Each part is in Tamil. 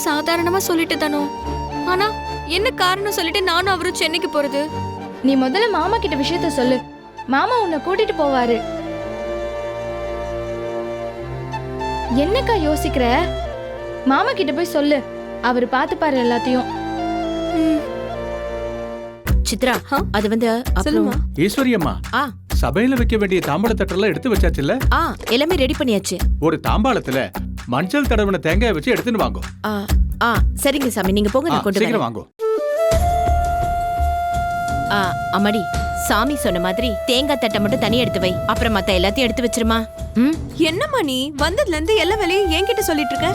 சாதாரணமா சொல்லிட்டு தானோ. ஆனா என்ன காரணம் சொல்லிட்டு நானும் அவரும் சென்னைக்கு போறது? நீ முதல்ல மாமா கிட்ட விஷயத்த சொல்லு. மாமா உன்னை கூட்டிட்டு போவாரு. என்னக்கா யோசிக்கிற? மாமா கிட்ட போய் சொல்லு, அவரு பாத்துப்பாரு எல்லாத்தையும். சித்ரா, அது வந்து சொல்லுமா. ஈஸ்வரி அம்மா, சபையில வைக்க வேண்டிய தாம்பாள தட்டெல்லாம் எடுத்து வச்சாச்சுல்ல? எல்லாமே ரெடி பண்ணியாச்சு. ஒரு தாம்பாளத்துல மஞ்சள் தடவின தேங்காய் வச்சு எடுத்துன்னு வாங்கோ. சரிங்க சாமி, நீங்க போங்க, நான் கொண்டு சீக்கிரம் வாங்கோ. அம்மாடி, சாமி சொன்ன மாதிரி தேங்காய் தட்டை மட்டும் தனியா எடுத்து வை. அப்புறம் மத்த எல்லாத்தையும் எடுத்து வச்சிருமா. என்னம்மா நீ வந்ததுல இருந்து எல்லா வேலையும் என்கிட்ட சொல்லிட்டு இருக்க?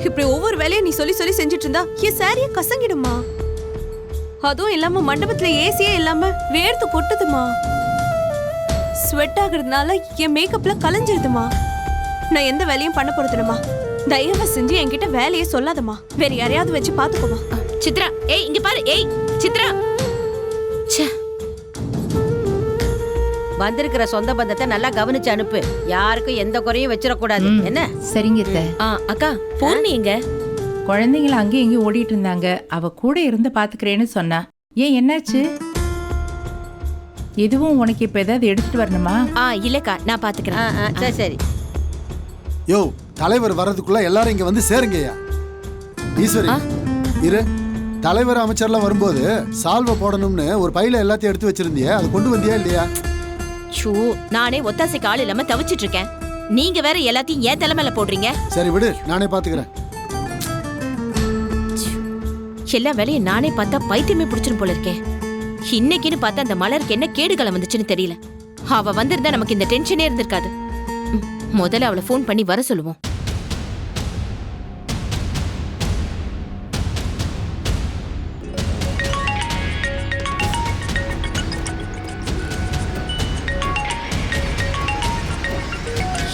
இப்படி ஒவ்வொரு வேலையும் நீ சொல்லி சொல்லி செஞ்சுட்டு இருந்தா என் சாரிய கசங்கிடுமா. அதுவும் இல்லாம மண்டபத்துல ஏசியே இல்லாம வேர்த்து கொட்டுதுமா. ஸ்வெட் ஆகுறதுனால என் மேக்கப்ல கலைஞ்சிருதுமா. நான் எந்த வேலையும் பண்ண போறதுமா. தயவு செஞ்சு என்கிட்ட வேலையே சொல்லாதம்மா. வேற யாரையாவது வச்சு பாத்துக்கோமா. சித்ரா, ஏய் இங்க பாரு. ஏய் சித்ரா, வந்திருக்கிற சொந்த பந்தத்தை நல்லா கவனிச்சு அனுப்பு. யாருக்கும் எந்த குறையும் வச்சிடக்கூடாது. என்ன? சரிங்க. அக்கா பூர்ணி எங்க? குழந்தைங்கள அங்கேயும் இங்கேயும் ஓடிட்டு இருந்தாங்க. அவ கூட இருந்து பாத்துக்கிறேன்னு சொன்னா. ஏன், என்னாச்சு? எதுவும் உனக்கு இப்ப ஏதாவது எடுத்துட்டு வரணுமா? இல்லக்கா, நான் பாத்துக்கிறேன். சரி சரி. யோ, தலைவர் வர்றதுக்குள்ள எல்லாரும் இங்க வந்து சேருங்கய்யா. ஈஸ்வரி இரு. தலைவர் அமைச்சர்லாம் வரும்போது சால்வை போடணும்னு ஒரு பையில எல்லாத்தையும் எடுத்து வச்சிருந்தியா, அதை கொண்டு வந்தியா இல்லையா? நானே ஒத்தாசைக்கு ஆள் இல்லாம தவிச்சிட்டு இருக்கேன். நீங்க வேற எல்லாத்தையும் ஏன் தலைமையில போடுறீங்க? சரி விடு, நானே பாத்துக்கிறேன். எல்லா வேலையும் நானே பார்த்தா பைத்தியமே பிடிச்சிரும் போல இருக்கேன். இன்னைக்குன்னு பார்த்தா அந்த மலருக்கு என்ன கேடுகாலம் வந்துச்சுன்னு தெரியல. அவ வந்திருந்தா நமக்கு இந்த டென்ஷனே இருந்திருக்காது. முதல்ல அவளை ஃபோன் பண்ணி வர சொல்லுவோம்.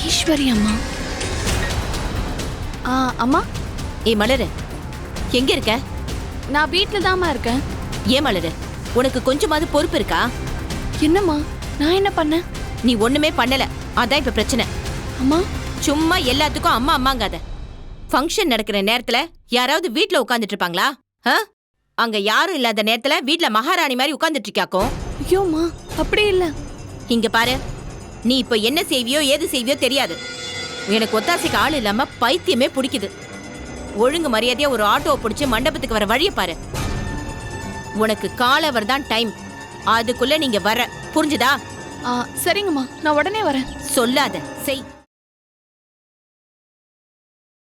ஈஸ்வரி அம்மா. அம்மா. ஏய் மலரு, எங்க இருக்க? நான் வீட்டுல தாமா இருக்கேன். ஏன் மலரு, உனக்கு கொஞ்சமாவது பொறுப்பு இருக்கா? என்னம்மா, நான் என்ன பண்ண? நீ ஒண்ணுமே பண்ணல, அதான் இப்ப பிரச்சனை. அம்மா, சும்மா எல்லாத்துக்கும் அம்மா அம்மாங்காத. ஃபங்க்ஷன் நடக்கிற நேரத்துல யாராவது வீட்ல உட்கார்ந்துட்டு இருப்பாங்களா? அங்க யாரும் இல்லாத நேரத்துல வீட்ல மகாராணி மாதிரி உட்கார்ந்துட்டு இருக்காக்கும். ஐயோம்மா, அப்படி இல்ல. இங்க பாரு, நீ இப்ப என்ன செய்வியோ ஏது செய்வியோ தெரியாது. எனக்கு ஒத்தாசைக்கு ஆள் இல்லாம பைத்தியமே பிடிக்குது. ஒழுங்கு மரியாதையா ஒரு ஆட்டோவை பிடிச்சு மண்டபத்துக்கு வர வழிய பாரு. உனக்கு காலவர் தான் டைம். அதுக்குள்ள நீங்க வர, புரிஞ்சுதா? சரிங்கம்மா, நான் உடனே வரேன். சொல்லாத, செய்.